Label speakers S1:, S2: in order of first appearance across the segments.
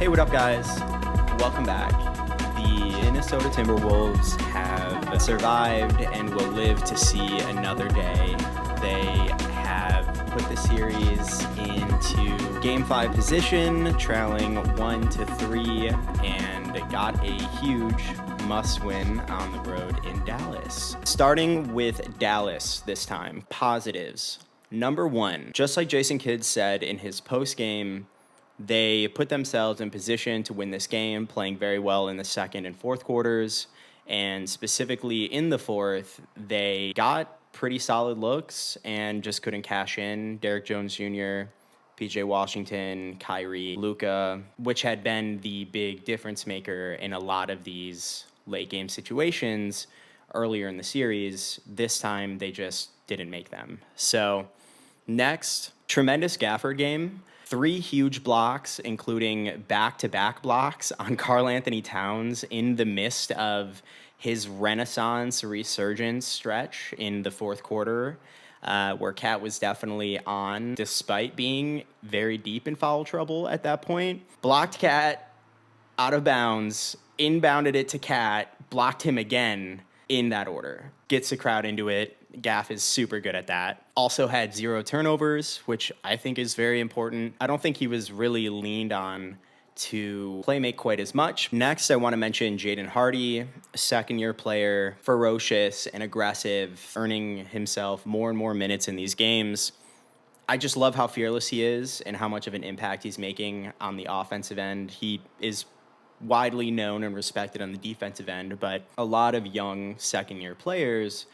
S1: Hey, what up, guys? Welcome back. The Minnesota Timberwolves have survived and will live to see another day. They have put the series into Game 5 position, trailing 1-3, and got a huge must-win on the road in Dallas. Starting with Dallas this time, positives. Number one, just like Jason Kidd said in his post-game, they put themselves in position to win this game, playing very well in the second and fourth quarters. And specifically in the fourth, they got pretty solid looks and just couldn't cash in. Derrick Jones Jr., PJ Washington, Kyrie, Luka, which had been the big difference maker in a lot of these late game situations earlier in the series. This time, they just didn't make them. So next, tremendous Gafford game. 3 huge blocks, including back-to-back blocks on Karl-Anthony Towns in the midst of his renaissance resurgence stretch in the fourth quarter, where Cat was definitely on, despite being very deep in foul trouble at that point. Blocked Cat out of bounds, inbounded it to Cat, blocked him again in that order. Gets the crowd into it. Gaff is super good at that. Also had 0 turnovers, which I think is very important. I don't think he was really leaned on to play make quite as much. Next, I want to mention Jaden Hardy, a second-year player, ferocious and aggressive, earning himself more and more minutes in these games. I just love how fearless he is and how much of an impact he's making on the offensive end. He is widely known and respected on the defensive end, but a lot of young second-year players,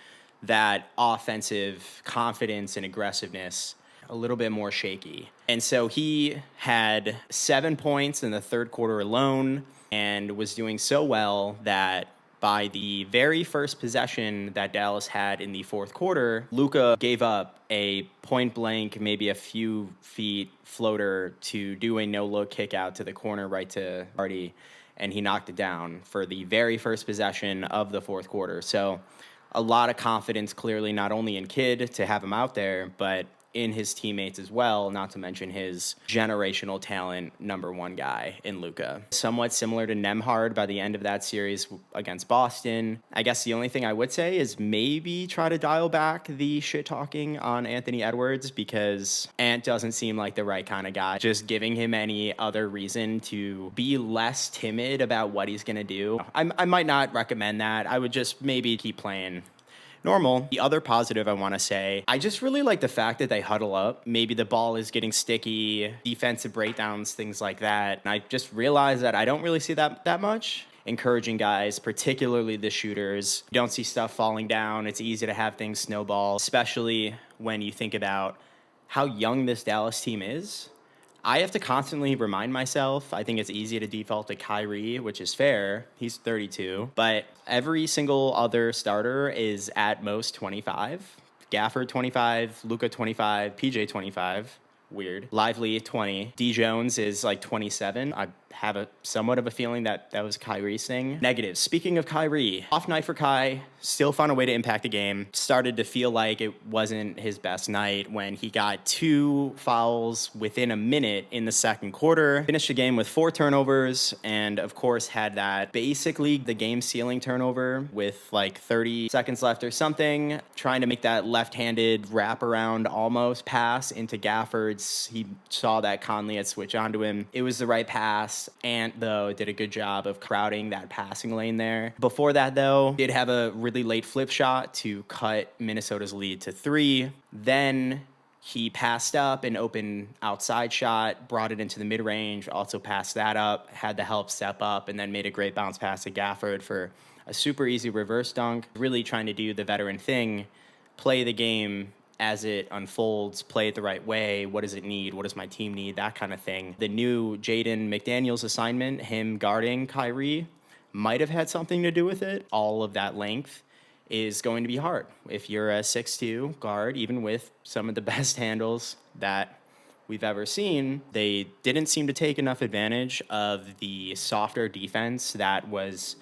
S1: that offensive confidence and aggressiveness a little bit more shaky. And so he had 7 points in the third quarter alone and was doing so well that by the very first possession that Dallas had in the fourth quarter, Luka gave up a point-blank, maybe a few feet floater to do a no-look kick out to the corner right to Hardy, and he knocked it down for the very first possession of the fourth quarter. So a lot of confidence, clearly, not only in Kidd to have him out there, but in his teammates as well, not to mention his generational talent, number one guy in Luka. Somewhat similar to Nembhard by the end of that series against Boston. I guess the only thing I would say is maybe try to dial back the shit-talking on Anthony Edwards, because Ant doesn't seem like the right kind of guy. Just giving him any other reason to be less timid about what he's going to do. I might not recommend that. I would just maybe keep playing normal. The other positive I want to say, I just really like the fact that they huddle up. Maybe the ball is getting sticky, defensive breakdowns, things like that. And I just realized that I don't really see that much. Encouraging guys, particularly the shooters. You don't see stuff falling down. It's easy to have things snowball, especially when you think about how young this Dallas team is. I have to constantly remind myself. I think it's easy to default to Kyrie, which is fair. He's 32. But every single other starter is at most 25. Gafford 25, Luka 25, PJ 25. Weird. Lively 20. D Jones is like 27. I have a somewhat of a feeling that was Kyrie's thing. Negatives. Speaking of Kyrie, off night for Kai, still found a way to impact the game. Started to feel like it wasn't his best night when he got 2 fouls within a minute in the second quarter. Finished the game with 4 turnovers, and of course had that basically the game sealing turnover with like 30 seconds left or something, trying to make that left-handed wraparound almost pass into Gafford's. He saw that Conley had switched onto him. It was the right pass. Ant, though, did a good job of crowding that passing lane there. Before that, though, did have a really late flip shot to cut Minnesota's lead to 3. Then he passed up an open outside shot, brought it into the mid-range, also passed that up, had the help step up, and then made a great bounce pass to Gafford for a super easy reverse dunk. Really trying to do the veteran thing, play the game as it unfolds, play it the right way. What does it need? What does my team need? That kind of thing. The new Jaden McDaniels assignment, him guarding Kyrie, might have had something to do with it. All of that length is going to be hard. If you're a 6'2" guard, even with some of the best handles that we've ever seen, they didn't seem to take enough advantage of the softer defense that was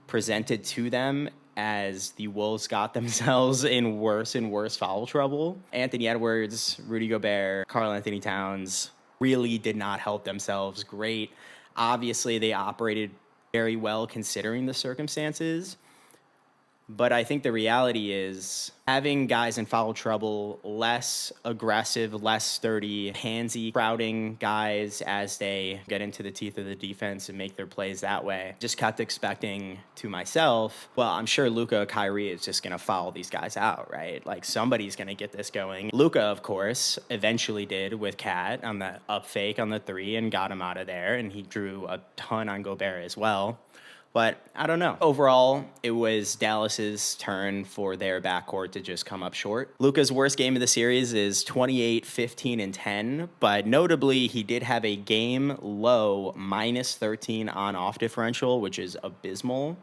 S1: presented to them as the Wolves got themselves in worse and worse foul trouble. Anthony Edwards, Rudy Gobert, Karl-Anthony Towns really did not help themselves great Obviously, they operated very well considering the circumstances. But I think the reality is having guys in foul trouble, less aggressive, less sturdy, handsy, crowding guys as they get into the teeth of the defense and make their plays that way. Just kept expecting to myself, well, I'm sure Luka, Kyrie is just going to foul these guys out, right? Like somebody's going to get this going. Luka, of course, eventually did with Cat on the up fake on the three and got him out of there. And he drew a ton on Gobert as well. But I don't know. Overall, it was Dallas's turn for their backcourt to just come up short. Luka's worst game of the series is 28, 15, and 10. But notably, he did have a game low minus 13 on-off differential, which is abysmal.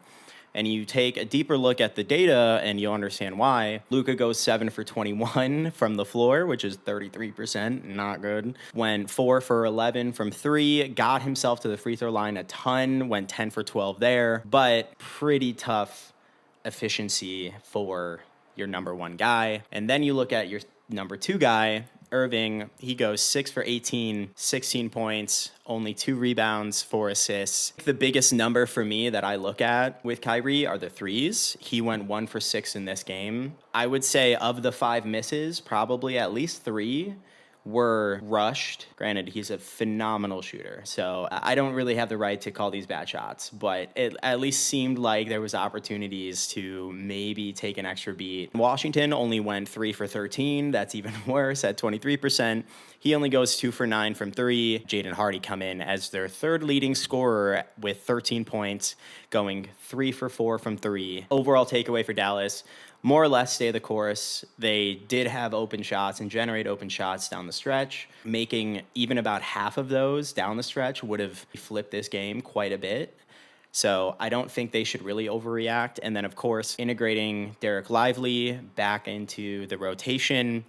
S1: And you take a deeper look at the data and you'll understand why. Luka goes 7 for 21 from the floor, which is 33%, not good. Went 4 for 11 from 3, got himself to the free throw line a ton, went 10 for 12 there, but pretty tough efficiency for your number one guy. And then you look at your number two guy, Irving. He goes 6 for 18, 16 points, only 2 rebounds, 4 assists. The biggest number for me that I look at with Kyrie are the threes. He went 1 for 6 in this game. I would say of the 5 misses, probably at least 3 were rushed. Granted, he's a phenomenal shooter, so I don't really have the right to call these bad shots, but it at least seemed like there was opportunities to maybe take an extra beat. Washington only went 3 for 13. That's even worse at 23%. He only goes 2 for 9 from 3. Jaden Hardy come in as their third leading scorer with 13 points, going 3 for 4 from 3. Overall takeaway for Dallas, more or less stay the course. They did have open shots and generate open shots down the stretch. Making even about half of those down the stretch would have flipped this game quite a bit. So I don't think they should really overreact. And then, of course, integrating Derek Lively back into the rotation,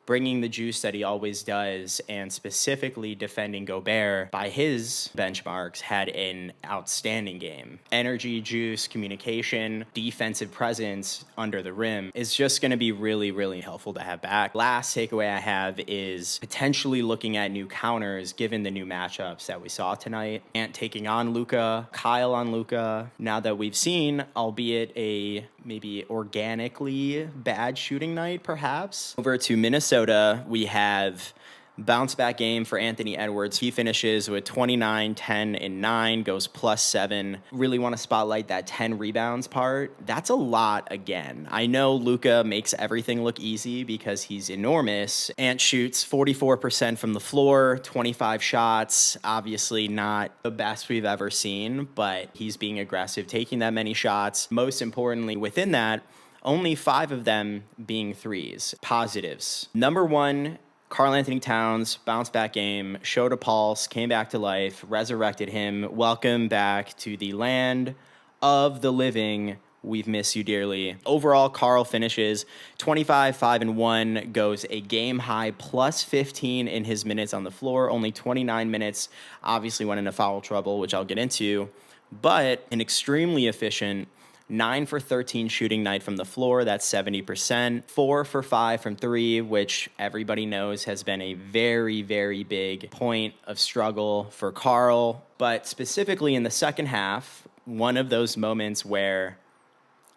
S1: bringing the juice that he always does, and specifically defending Gobert by his benchmarks, had an outstanding game. Energy, juice, communication, defensive presence under the rim is just going to be really, really helpful to have back. Last takeaway I have is potentially looking at new counters given the new matchups that we saw tonight. Ant taking on Luka, Kyle on Luka. Now that we've seen, albeit a maybe organically bad shooting night, perhaps. Over to Minnesota, we have bounce back game for Anthony Edwards. He finishes with 29, 10, and 9, goes +7. Really want to spotlight that 10 rebounds part. That's a lot again. I know Luka makes everything look easy because he's enormous. Ant shoots 44% from the floor, 25 shots. Obviously not the best we've ever seen, but he's being aggressive, taking that many shots. Most importantly, within that, only 5 of them being threes. Positives. Number 1, Karl-Anthony Towns, bounce back game, showed a pulse, came back to life, resurrected him. Welcome back to the land of the living. We've missed you dearly. Overall, Karl finishes 25, 5, and 1, goes a game high +15 in his minutes on the floor, only 29 minutes. Obviously went into foul trouble, which I'll get into, but an extremely efficient 9 for 13 shooting night from the floor. That's 70%. 4 for 5 from 3, which everybody knows has been a very, very big point of struggle for Karl. But specifically in the second half, one of those moments where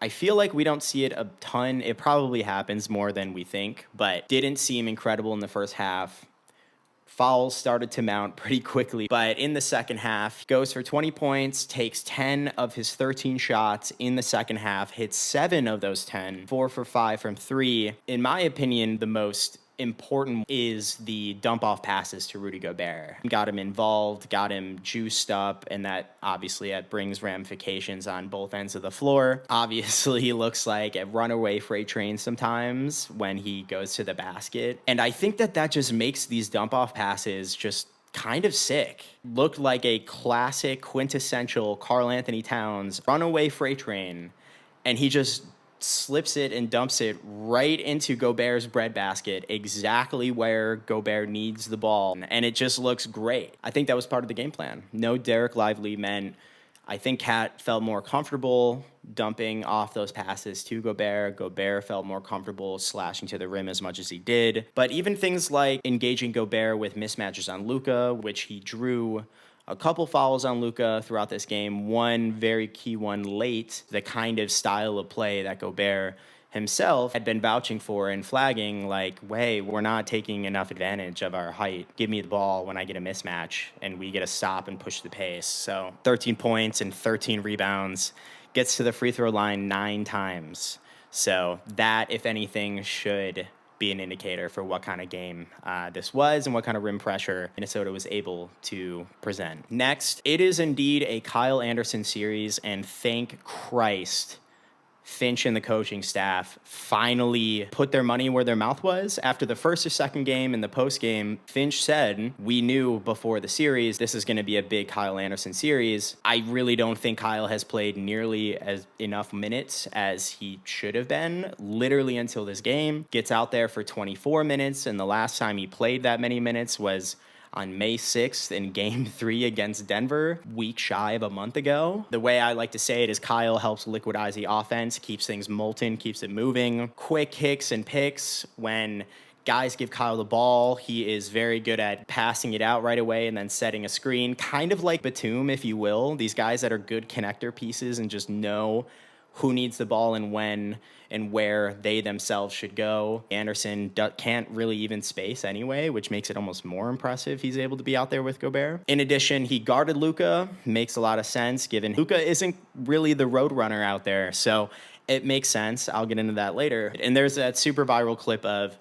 S1: I feel like we don't see it a ton. It probably happens more than we think, but didn't seem incredible in the first half. Fouls started to mount pretty quickly, but in the second half, goes for 20 points, takes 10 of his 13 shots in the second half, hits 7 of those 10, 4 for 5 from 3. In my opinion, the most important is the dump-off passes to Rudy Gobert. Got him involved, got him juiced up, and that obviously brings ramifications on both ends of the floor. Obviously, he looks like a runaway freight train sometimes when he goes to the basket. And I think that just makes these dump-off passes just kind of sick. Looked like a classic, quintessential Karl-Anthony Towns runaway freight train, and he just slips it and dumps it right into Gobert's breadbasket, exactly where Gobert needs the ball. And it just looks great. I think that was part of the game plan. No Derek Lively meant I think Cat felt more comfortable dumping off those passes to Gobert. Gobert felt more comfortable slashing to the rim as much as he did. But even things like engaging Gobert with mismatches on Luka, which he drew A couple fouls on Luka throughout this game, one very key one late, the kind of style of play that Gobert himself had been vouching for and flagging, like, hey, we're not taking enough advantage of our height. Give me the ball when I get a mismatch, and we get to stop and push the pace. So 13 points and 13 rebounds, gets to the free throw line 9 times. So that, if anything, should be an indicator for what kind of game this was and what kind of rim pressure Minnesota was able to present. Next, it is indeed a Kyle Anderson series, and thank Christ Finch and the coaching staff finally put their money where their mouth was. After the first or second game and the post game, Finch said, we knew before the series this is going to be a big Kyle Anderson series. I really don't think Kyle has played nearly as enough minutes as he should have been, literally until this game. Gets out there for 24 minutes, and the last time he played that many minutes was on May 6th in Game 3 against Denver, week shy of a month ago. The way I like to say it is Kyle helps liquidize the offense, keeps things molten, keeps it moving. Quick hits and picks. When guys give Kyle the ball, he is very good at passing it out right away and then setting a screen, kind of like Batum, if you will. These guys that are good connector pieces and just know who needs the ball and when and where they themselves should go. Anderson can't really even space anyway, which makes it almost more impressive he's able to be out there with Gobert. In addition, he guarded Luka. Makes a lot of sense given Luka isn't really the road runner out there, so it makes sense. I'll get into that later. And there's that super viral clip of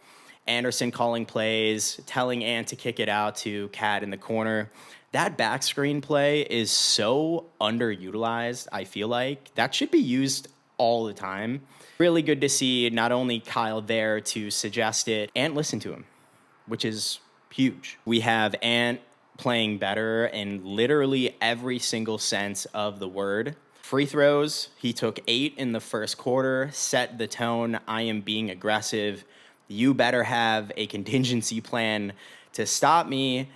S1: Anderson calling plays, telling Ant to kick it out to Cat in the corner. That back screen play is so underutilized, I feel like. That should be used all the time. Really good to see not only Kyle there to suggest it and listen to him, which is huge. We have Ant playing better in literally every single sense of the word. Free throws, he took 8 in the first quarter, set the tone. I am being aggressive. You better have a contingency plan to stop me.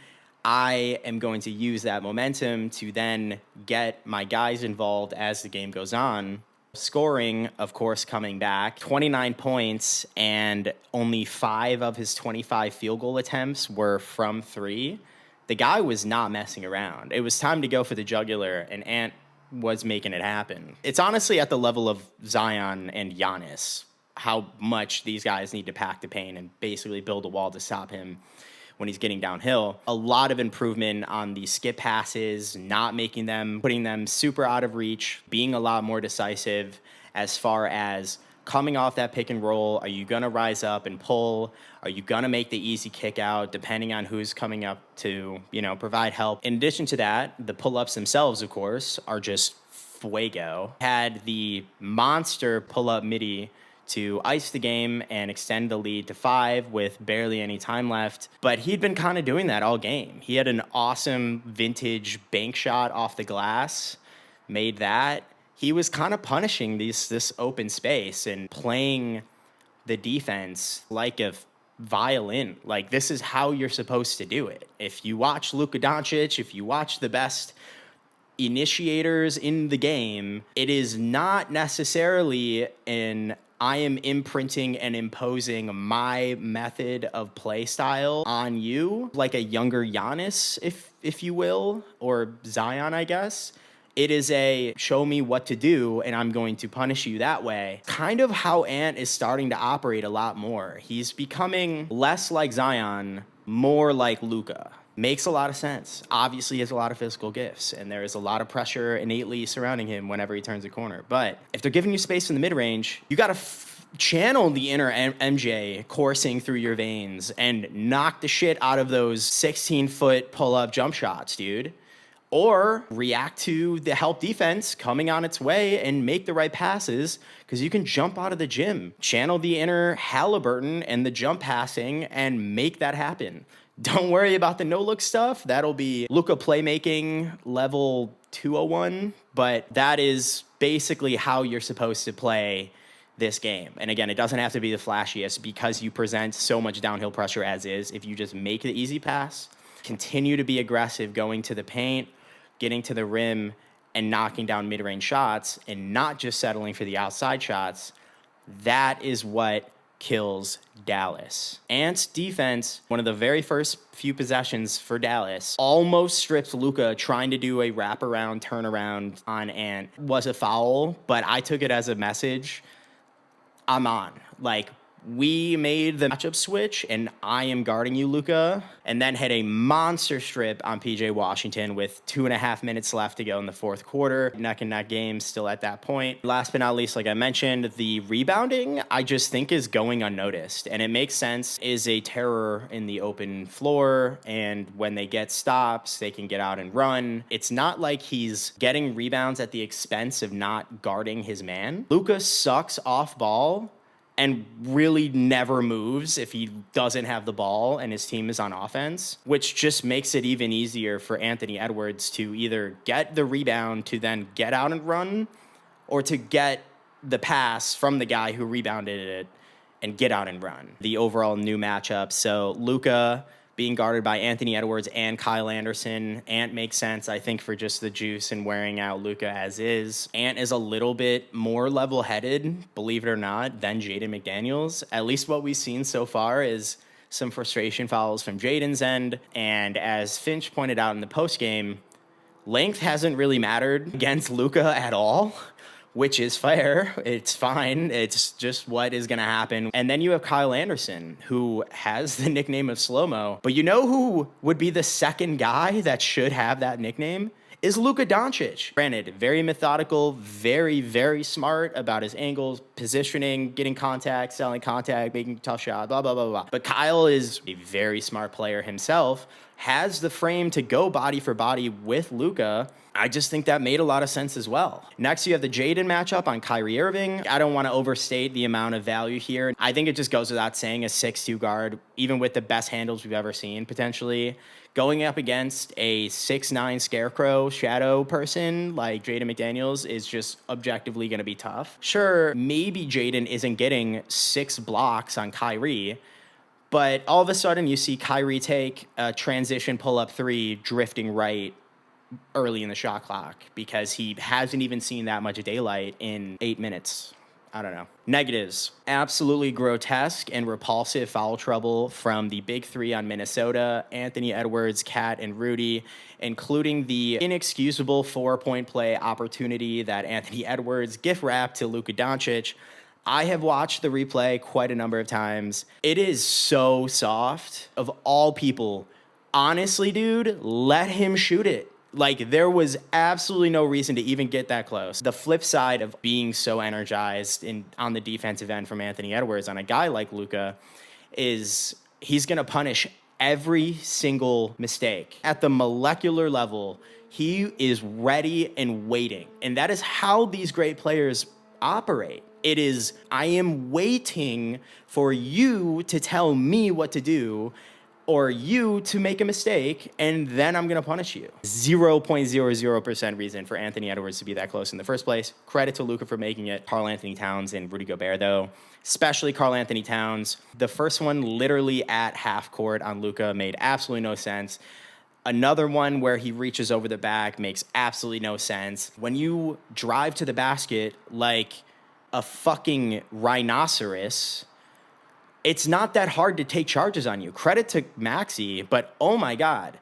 S1: I am going to use that momentum to then get my guys involved as the game goes on. Scoring, of course, coming back, 29 points, and only 5 of his 25 field goal attempts were from 3. The guy was not messing around. It was time to go for the jugular, and Ant was making it happen. It's honestly at the level of Zion and Giannis, how much these guys need to pack the paint and basically build a wall to stop him when he's getting downhill. A lot of improvement on the skip passes, not making them, putting them super out of reach, being a lot more decisive as far as coming off that pick and roll. Are you going to rise up and pull? Are you going to make the easy kick out depending on who's coming up to, provide help? In addition to that, the pull-ups themselves, of course, are just fuego. Had the monster pull-up midi to ice the game and extend the lead to 5 with barely any time left. But he'd been kind of doing that all game. He had an awesome vintage bank shot off the glass, made that. He was kind of punishing this open space and playing the defense like a violin. Like, this is how you're supposed to do it. If you watch Luka Doncic, if you watch the best initiators in the game, it is not necessarily I am imprinting and imposing my method of play style on you, like a younger Giannis, if you will, or Zion, I guess. It is a show me what to do, and I'm going to punish you that way. Kind of how Ant is starting to operate a lot more. He's becoming less like Zion, more like Luka. Makes a lot of sense. Obviously, he has a lot of physical gifts, and there is a lot of pressure innately surrounding him whenever he turns a corner. But if they're giving you space in the mid-range, you got to channel the inner MJ coursing through your veins and knock the shit out of those 16-foot pull-up jump shots, dude. Or react to the help defense coming on its way and make the right passes, because you can jump out of the gym. Channel the inner Halliburton and the jump passing and make that happen. Don't worry about the no-look stuff. That'll be Luka playmaking level 201, but that is basically how you're supposed to play this game. And again, it doesn't have to be the flashiest because you present so much downhill pressure as is. If you just make the easy pass, continue to be aggressive, going to the paint, getting to the rim, and knocking down mid-range shots, and not just settling for the outside shots, that is what kills Dallas. Ant's defense, one of the very first few possessions for Dallas, almost stripped Luka trying to do a wraparound turnaround on Ant. Was a foul, but I took it as a message. I'm on. Like, we made the matchup switch, and I am guarding you, Luka, and then hit a monster strip on PJ Washington with 2.5 minutes left to go in the fourth quarter. Neck and neck game still at that point. Last but not least, like I mentioned, the rebounding, I just think is going unnoticed, and it makes sense. Is a terror in the open floor, and when they get stops, they can get out and run. It's not like he's getting rebounds at the expense of not guarding his man. Luka sucks off ball and really never moves if he doesn't have the ball and his team is on offense, which just makes it even easier for Anthony Edwards to either get the rebound to then get out and run, or to get the pass from the guy who rebounded it and get out and run. The overall new matchup, so Luka being guarded by Anthony Edwards and Kyle Anderson. Ant makes sense, I think, for just the juice and wearing out Luka as is. Ant is a little bit more level-headed, believe it or not, than Jaden McDaniels. At least what we've seen so far is some frustration fouls from Jaden's end. And as Finch pointed out in the postgame, length hasn't really mattered against Luka at all, which is fair. It's fine. It's just what is going to happen. And then you have Kyle Anderson, who has the nickname of Slow-Mo. But you know who would be the second guy that should have that nickname? Is Luka Doncic. Granted, very methodical, very, very smart about his angles, positioning, getting contact, selling contact, making tough shots, blah, blah, blah, blah. But Kyle is a very smart player himself, has the frame to go body for body with Luka. I just think that made a lot of sense as well. Next, you have the Jaden matchup on Kyrie Irving. I don't want to overstate the amount of value here. I think it just goes without saying, a 6'2" guard, even with the best handles we've ever seen, potentially, going up against a 6'9" scarecrow shadow person like Jaden McDaniels is just objectively going to be tough. Sure, maybe Jaden isn't getting 6 blocks on Kyrie, but all of a sudden you see Kyrie take a transition pull-up 3 drifting right early in the shot clock because he hasn't even seen that much daylight in 8 minutes. I don't know. Negatives. Absolutely grotesque and repulsive foul trouble from the big three on Minnesota, Anthony Edwards, Cat, and Rudy, including the inexcusable 4-point play opportunity that Anthony Edwards gift wrapped to Luka Doncic. I have watched the replay quite a number of times. It is so soft. Of all people, honestly, dude, let him shoot it. Like, there was absolutely no reason to even get that close. The flip side of being so energized on the defensive end from Anthony Edwards on a guy like Luka is he's going to punish every single mistake. At the molecular level, he is ready and waiting. And that is how these great players operate. It is, I am waiting for you to tell me what to do, or you to make a mistake, and then I'm going to punish you. 0.00% reason for Anthony Edwards to be that close in the first place. Credit to Luka for making it. Karl-Anthony Towns and Rudy Gobert, though, especially Karl-Anthony Towns. The first one literally at half court on Luka made absolutely no sense. Another one where he reaches over the back makes absolutely no sense. When you drive to the basket like a fucking rhinoceros, it's not that hard to take charges on you. Credit to Maxey, but oh my God,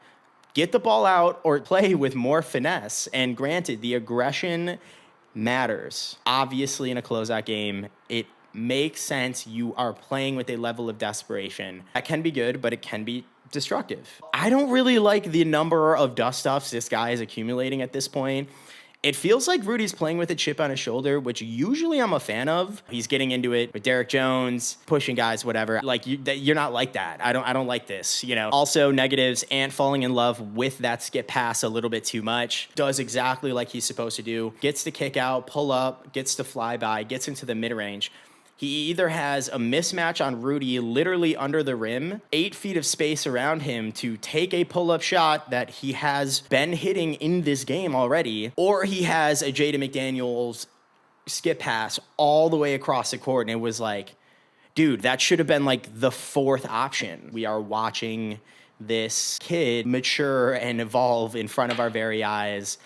S1: get the ball out or play with more finesse. And granted, the aggression matters. Obviously, in a closeout game, it makes sense. You are playing with a level of desperation. That can be good, but it can be destructive. I don't really like the number of dust-ups this guy is accumulating at this point. It feels like Rudy's playing with a chip on his shoulder, which usually I'm a fan of. He's getting into it with Derek Jones, pushing guys, whatever. Like, you're not like that. I don't like this, you know. Also, negatives, Ant falling in love with that skip pass a little bit too much. Does exactly like he's supposed to do. Gets to kick out, pull up, gets to fly by, gets into the mid-range. He either has a mismatch on Rudy literally under the rim, 8 feet of space around him to take a pull-up shot that he has been hitting in this game already, or he has a Jaden McDaniels skip pass all the way across the court, and it was like, dude, that should have been like the 4th option. We are watching this kid mature and evolve in front of our very eyes,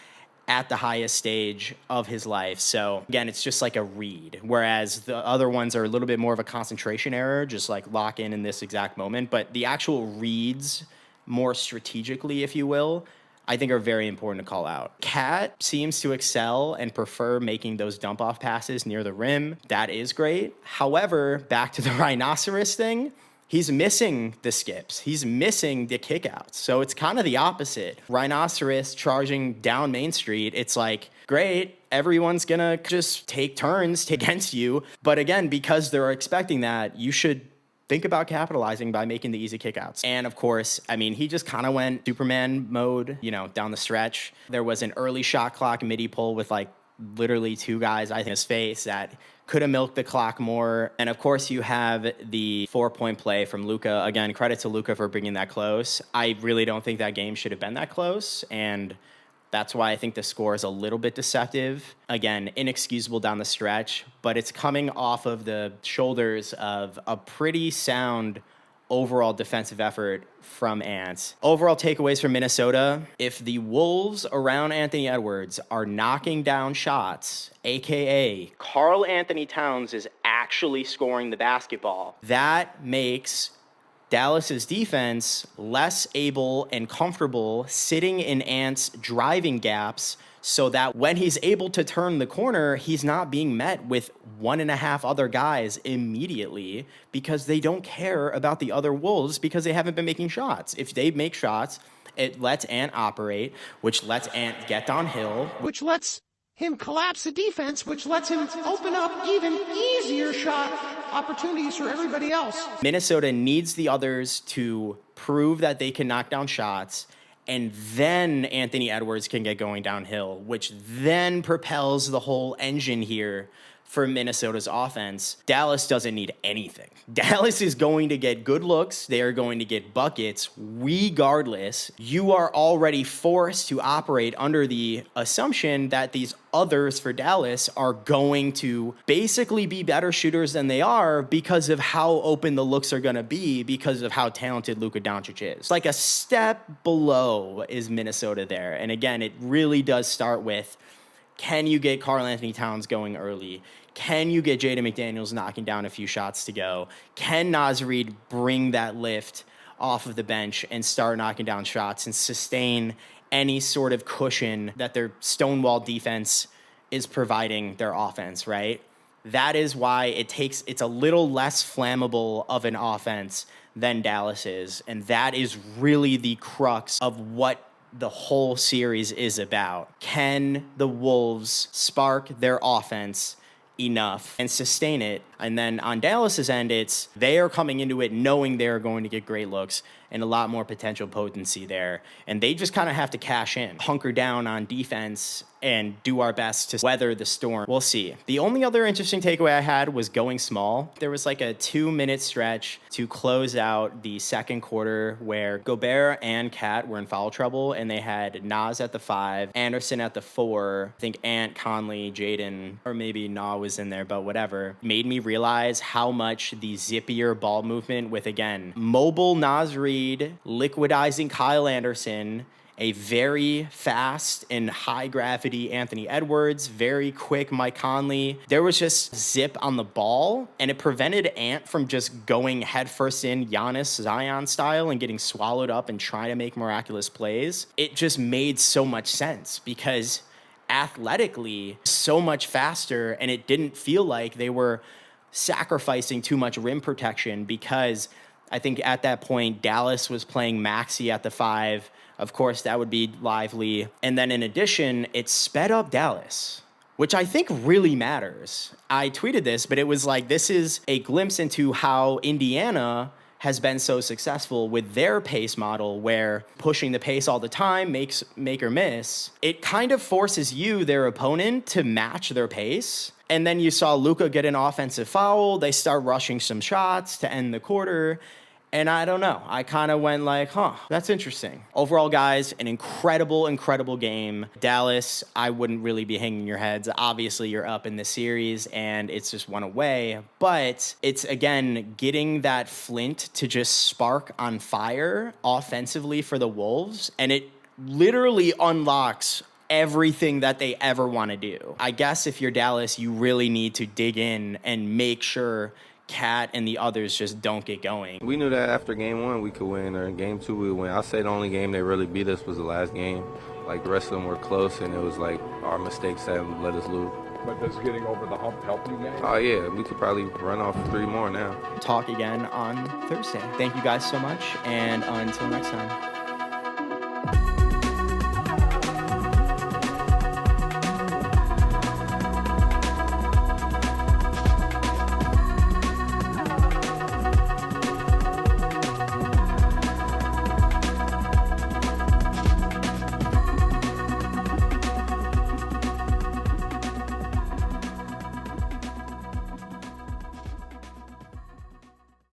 S1: at the highest stage of his life. So again, it's just like a read, whereas the other ones are a little bit more of a concentration error, just like lock in this exact moment. But the actual reads, more strategically, if you will, I think are very important to call out. Cat seems to excel and prefer making those dump off passes near the rim. That is great. However, back to the rhinoceros thing, he's missing the skips. He's missing the kickouts. So it's kind of the opposite. Rhinoceros charging down Main Street, it's like, great, everyone's gonna just take turns against you. But again, because they're expecting that, you should think about capitalizing by making the easy kickouts. And of course, I mean, he just kind of went Superman mode, down the stretch. There was an early shot clock midi pull with like literally two guys in his face that could have milked the clock more. And of course, you have the 4-point play from Luka. Again, credit to Luka for bringing that close. I really don't think that game should have been that close. And that's why I think the score is a little bit deceptive. Again, inexcusable down the stretch, but it's coming off of the shoulders of a pretty sound overall defensive effort from Ants. Overall takeaways from Minnesota: if the Wolves around Anthony Edwards are knocking down shots, aka Karl-Anthony Towns is actually scoring the basketball, that makes Dallas's defense less able and comfortable sitting in Ant's driving gaps, so that when he's able to turn the corner, he's not being met with 1.5 other guys immediately, because they don't care about the other Wolves because they haven't been making shots. If they make shots, it lets Ant operate, which lets Ant get downhill,
S2: which lets him collapse the defense, which lets him open up even easier shot opportunities for everybody else.
S1: Minnesota needs the others to prove that they can knock down shots, and then Anthony Edwards can get going downhill, which then propels the whole engine here for Minnesota's offense. Dallas doesn't need anything. Dallas is going to get good looks. They are going to get buckets regardless. You are already forced to operate under the assumption that these others for Dallas are going to basically be better shooters than they are because of how open the looks are going to be, because of how talented Luka Doncic is. Like a step below is Minnesota there. And again, it really does start with, can you get Karl-Anthony Towns going early? Can you get Jaden McDaniels knocking down a few shots to go? Can Naz Reid bring that lift off of the bench and start knocking down shots and sustain any sort of cushion that their stonewall defense is providing their offense, right? That is why it's a little less flammable of an offense than Dallas is. And that is really the crux of what the whole series is about. Can the Wolves spark their offense enough and sustain it? And then on Dallas's end, they are coming into it knowing they're going to get great looks and a lot more potential potency there. And they just kind of have to cash in, hunker down on defense, and do our best to weather the storm. We'll see. The only other interesting takeaway I had was going small. There was like a 2-minute stretch to close out the second quarter where Gobert and Cat were in foul trouble, and they had Naz at the 5, Anderson at the 4. I think Ant, Conley, Jaden, or maybe Na was in there, but whatever. Made me realize how much the zippier ball movement with, again, mobile Naz Reid, liquidizing Kyle Anderson, a very fast and high-gravity Anthony Edwards, very quick Mike Conley. There was just zip on the ball, and it prevented Ant from just going headfirst in Giannis Zion style and getting swallowed up and trying to make miraculous plays. It just made so much sense because athletically, so much faster, and it didn't feel like they were sacrificing too much rim protection, because I think at that point, Dallas was playing Maxey at the 5. Of course, that would be lively. And then in addition, it sped up Dallas, which I think really matters. I tweeted this, but it was like, this is a glimpse into how Indiana has been so successful with their pace model, where pushing the pace all the time makes make or miss. It kind of forces you, their opponent, to match their pace. And then you saw Luka get an offensive foul. They start rushing some shots to end the quarter. And I don't know. I kind of went like, that's interesting. Overall, guys, an incredible, incredible game. Dallas, I wouldn't really be hanging your heads. Obviously, you're up in the series, and it's just one away. But it's, again, getting that Flint to just spark on fire offensively for the Wolves. And it literally unlocks everything that they ever want to do. I guess if you're Dallas, you really need to dig in and make sure Cat and the others just don't get going.
S3: We knew that after game 1 we could win, or in game 2 we would win. I'll say the only game they really beat us was the last game. Like, the rest of them were close, and it was like our mistakes that let us lose.
S4: But does getting over the hump help you guys?
S3: Oh yeah, we could probably run off 3 more now.
S1: Talk again on Thursday. Thank you guys so much, and until next time.